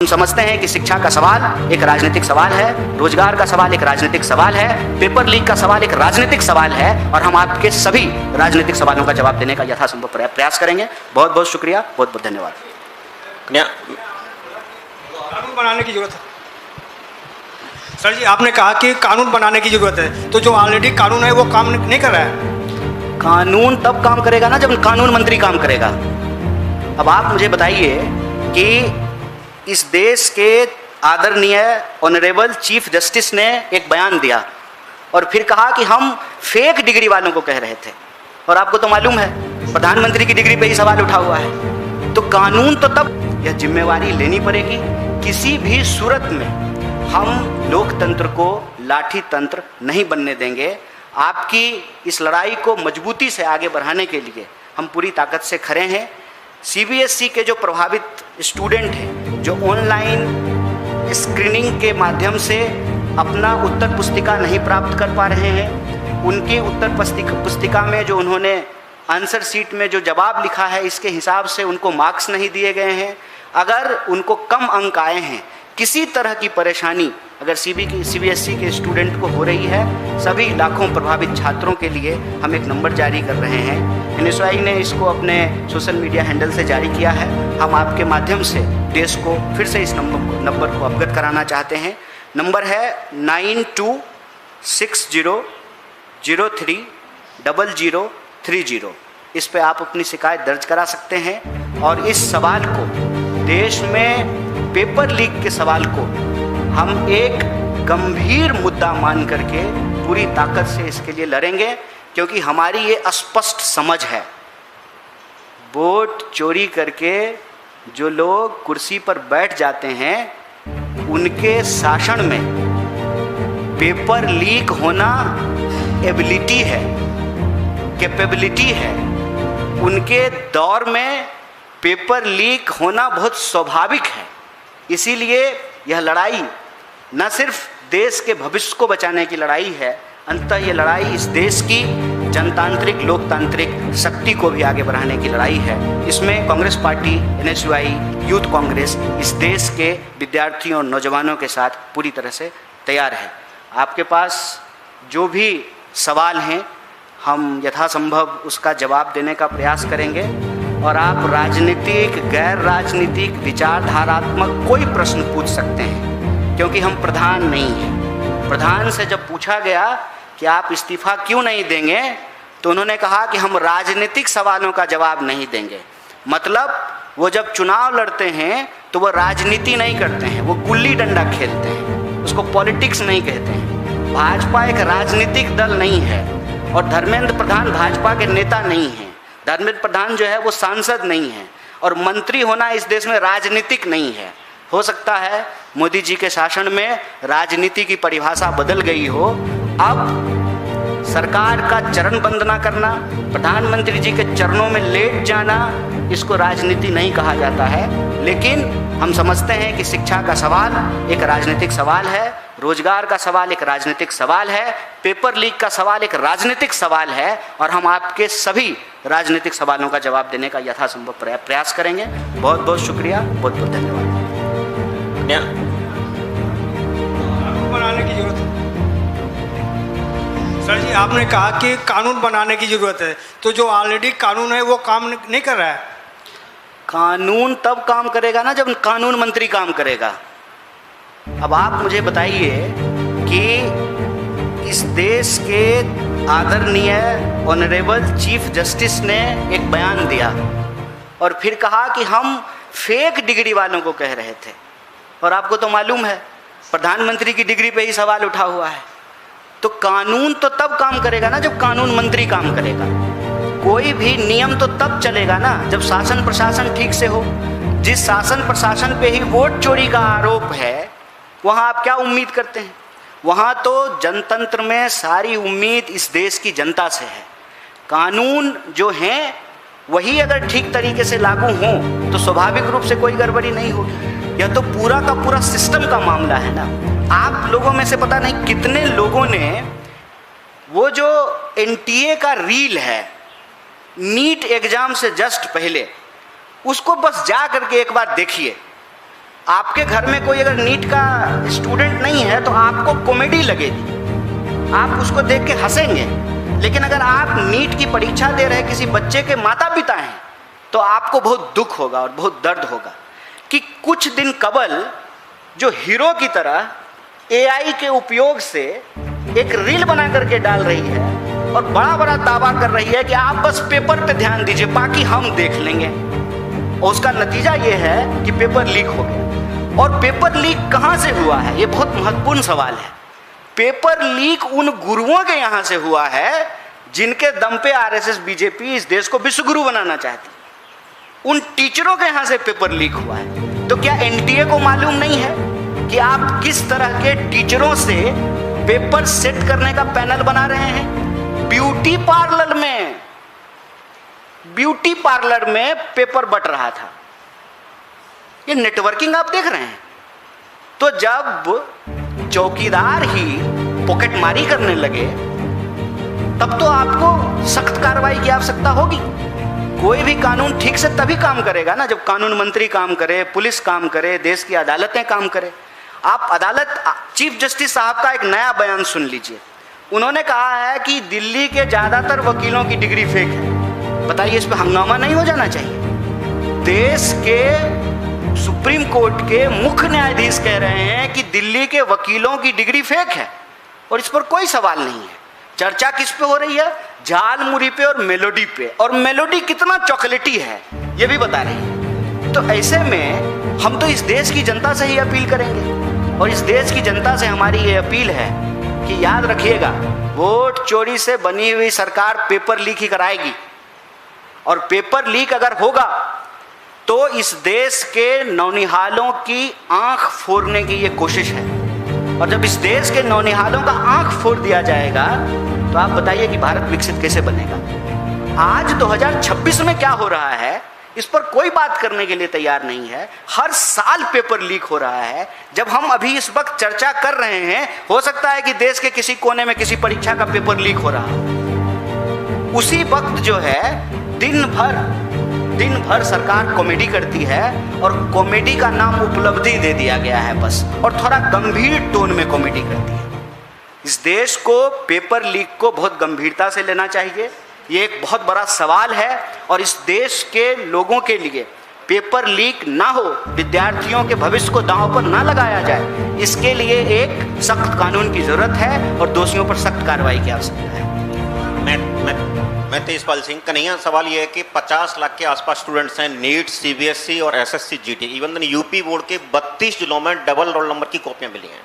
हम समझते हैं कि शिक्षा का सवाल एक राजनीतिक सवाल है, रोजगार का सवाल एक राजनीतिक सवाल है, पेपर लीक का सवाल एक राजनीतिक सवाल है और हम आपके सभी राजनीतिक सवालों का जवाब देने का यथासंभव प्रयास करेंगे। बहुत बहुत शुक्रिया, बहुत बहुत धन्यवाद। कानून बनाने की जरूरत है सर जी, आपने कहा कि कानून बनाने की जरूरत है, तो जो ऑलरेडी कानून है वो काम नहीं कर रहा है। कानून तब काम करेगा ना जब कानून मंत्री काम करेगा। अब आप मुझे बताइए कि इस देश के आदरणीय ऑनरेबल चीफ जस्टिस ने एक बयान दिया और फिर कहा कि हम फेक डिग्री वालों को कह रहे थे, और आपको तो मालूम है प्रधानमंत्री की डिग्री पे ही सवाल उठा हुआ है। तो कानून तो तब यह जिम्मेवारी लेनी पड़ेगी। किसी भी सूरत में हम लोकतंत्र को लाठी तंत्र नहीं बनने देंगे। आपकी इस लड़ाई को मजबूती से आगे बढ़ाने के लिए हम पूरी ताकत से खड़े हैं। सीबीएसई के जो प्रभावित स्टूडेंट हैं, जो ऑनलाइन स्क्रीनिंग के माध्यम से अपना उत्तर पुस्तिका नहीं प्राप्त कर पा रहे हैं, उनकी उत्तर पुस्तिका में जो उन्होंने आंसर शीट में जो जवाब लिखा है इसके हिसाब से उनको मार्क्स नहीं दिए गए हैं, अगर उनको कम अंक आए हैं, किसी तरह की परेशानी अगर सीबीएसई के स्टूडेंट को हो रही है, सभी लाखों प्रभावित छात्रों के लिए हम एक नंबर जारी कर रहे हैं। एनएसयूआई ने इसको अपने सोशल मीडिया हैंडल से जारी किया है। हम आपके माध्यम से देश को फिर से इस नंबर को अवगत कराना चाहते हैं। नंबर है 9260030030। इस पे आप अपनी शिकायत दर्ज करा सकते हैं और इस सवाल को, देश में पेपर लीक के सवाल को हम एक गंभीर मुद्दा मान करके पूरी ताकत से इसके लिए लड़ेंगे, क्योंकि हमारी ये स्पष्ट समझ है, वोट चोरी करके जो लोग कुर्सी पर बैठ जाते हैं उनके शासन में पेपर लीक होना एबिलिटी है, कैपेबिलिटी है। उनके दौर में पेपर लीक होना बहुत स्वाभाविक है। इसीलिए यह लड़ाई न सिर्फ देश के भविष्य को बचाने की लड़ाई है, अंततः यह लड़ाई इस देश की जनतांत्रिक लोकतांत्रिक शक्ति को भी आगे बढ़ाने की लड़ाई है। इसमें Congress party, NSUI, youth Congress इस देश के विद्यार्थियों और नौजवानों के साथ पूरी तरह से तैयार है। आपके पास जो भी सवाल हैं हम यथासंभव उसका जवाब देने का प्रयास करेंगे और आप राजनीतिक, गैर राजनीतिक, विचारधारात्मक कोई प्रश्न पूछ सकते हैं, क्योंकि हम प्रधान नहीं हैं। प्रधान से जब पूछा गया कि आप इस्तीफा क्यों नहीं देंगे, तो उन्होंने कहा कि हम राजनीतिक सवालों का जवाब नहीं देंगे। मतलब वो जब चुनाव लड़ते हैं तो वो राजनीति नहीं करते हैं, वो गुल्ली डंडा खेलते हैं, उसको पॉलिटिक्स नहीं कहते हैं। भाजपा एक राजनीतिक दल नहीं है और धर्मेंद्र प्रधान भाजपा के नेता नहीं हैं। धर्मेंद्र प्रधान जो है वो सांसद नहीं है और मंत्री होना इस देश में राजनीतिक नहीं है। हो सकता है मोदी जी के शासन में राजनीति की परिभाषा बदल गई हो। अब सरकार का चरण वंदना करना, प्रधानमंत्री जी के चरणों में लेट जाना, इसको राजनीति नहीं कहा जाता है। लेकिन हम समझते हैं कि शिक्षा का सवाल एक राजनीतिक सवाल है, रोजगार का सवाल एक राजनीतिक सवाल है, पेपर लीक का सवाल एक राजनीतिक सवाल है और हम आपके सभी राजनीतिक सवालों का जवाब देने का यथासंभव प्रयास करेंगे। बहुत बहुत शुक्रिया, बहुत बहुत धन्यवाद। कानून बनाने की जरूरत है सर जी, आपने कहा कि कानून बनाने की जरूरत है, तो जो ऑलरेडी कानून है वो काम नहीं कर रहा है। कानून तब काम करेगा ना जब कानून मंत्री काम करेगा। अब आप मुझे बताइए कि इस देश के आदरणीय ऑनरेबल चीफ जस्टिस ने एक बयान दिया और फिर कहा कि हम फेक डिग्री वालों को कह रहे थे, और आपको तो मालूम है प्रधानमंत्री की डिग्री पे ही सवाल उठा हुआ है। तो कानून तो तब काम करेगा ना जब कानून मंत्री काम करेगा। कोई भी नियम तो तब चलेगा ना जब शासन प्रशासन ठीक से हो। जिस शासन प्रशासन पे ही वोट चोरी का आरोप है, वहाँ आप क्या उम्मीद करते हैं? वहाँ तो जनतंत्र में सारी उम्मीद इस देश की जनता से है। कानून जो हैं वही अगर ठीक तरीके से लागू हों तो स्वाभाविक रूप से कोई गड़बड़ी नहीं होगी। यह तो पूरा का पूरा सिस्टम का मामला है ना। आप लोगों में से पता नहीं कितने लोगों ने वो जो एनटीए का रील है नीट एग्जाम से जस्ट पहले, उसको बस जा करके एक बार देखिए। आपके घर में कोई अगर नीट का स्टूडेंट नहीं है तो आपको कॉमेडी लगेगी, आप उसको देख के हंसेंगे। लेकिन अगर आप नीट की परीक्षा दे रहे किसी बच्चे के माता पिता हैं तो आपको बहुत दुख होगा और बहुत दर्द होगा कि कुछ दिन कबल जो हीरो की तरह एआई के उपयोग से एक रील बना करके डाल रही है और बड़ा बड़ा दावा कर रही है कि आप बस पेपर पे ध्यान दीजिए, बाकी हम देख लेंगे। और उसका नतीजा ये है कि पेपर लीक हो गया। और पेपर लीक कहाँ से हुआ है, ये बहुत महत्वपूर्ण सवाल है। पेपर लीक उन गुरुओं के यहाँ से हुआ है जिनके दम पे आरएसएस बीजेपी इस देश को विश्व गुरु बनाना चाहती। उन टीचरों के यहाँ से पेपर लीक हुआ है। तो क्या एनटीए को मालूम नहीं है कि आप किस तरह के टीचरों से पेपर सेट करने का पैनल बना रहे हैं? ब्यूटी पार्लर में पेपर बट रहा था। ये नेटवर्किंग आप देख रहे हैं। तो जब चौकीदार ही पॉकेटमारी करने लगे तब तो आपको सख्त कार्रवाई की आवश्यकता होगी। कोई भी कानून ठीक से तभी काम करेगा ना जब कानून मंत्री काम करे, पुलिस काम करे, देश की अदालतें काम करे। आप चीफ जस्टिस साहब का एक नया बयान सुन लीजिए। उन्होंने कहा है कि दिल्ली के ज्यादातर वकीलों की डिग्री फेक है। बताइए, इस पर हंगामा नहीं हो जाना चाहिए? देश के सुप्रीम कोर्ट के मुख्य न्यायाधीश कह रहे हैं कि दिल्ली के वकीलों की डिग्री फेक है और इस पर कोई सवाल नहीं है। चर्चा किस पे हो रही है? झालमुरी पे और मेलोडी पे। और मेलोडी कितना चॉकलेटी है ये भी बता रही है। तो ऐसे में हम तो इस देश की जनता से ही अपील करेंगे और इस देश की जनता से हमारी ये अपील है कि याद रखिएगा, वोट चोरी से बनी हुई सरकार पेपर लीक ही कराएगी। और पेपर लीक अगर होगा तो इस देश के नौनिहालों की आंख फोड़ने की ये कोशिश है। और जब इस देश के नौनिहालों का आंख फोड़ दिया जाएगा तो आप बताइए कि भारत विकसित कैसे बनेगा। आज 2026 में क्या हो रहा है इस पर कोई बात करने के लिए तैयार नहीं है। हर साल पेपर लीक हो रहा है। जब हम अभी इस वक्त चर्चा कर रहे हैं, हो सकता है कि देश के किसी कोने में किसी परीक्षा का पेपर लीक हो रहा हो। उसी वक्त जो है दिन भर सरकार कॉमेडी करती है और कॉमेडी का नाम उपलब्धि दे दिया गया है बस, और थोड़ा गंभीर टोन में कॉमेडी करती है। इस देश को पेपर लीक को बहुत गंभीरता से लेना चाहिए। ये एक बहुत बड़ा सवाल है और इस देश के लोगों के लिए पेपर लीक ना हो, विद्यार्थियों के भविष्य को दांव पर ना लगाया जाए, इसके लिए एक सख्त कानून की जरूरत है और दोषियों पर सख्त कार्रवाई की आवश्यकता है। मैं तेजपाल सिंह। कन्हैया, सवाल ये है कि 50 लाख के आसपास स्टूडेंट्स हैं। नीट, सीबीएसई और SSC GT, even UP board के 32 जिलों में डबल रोल नंबर की कॉपियां मिली हैं।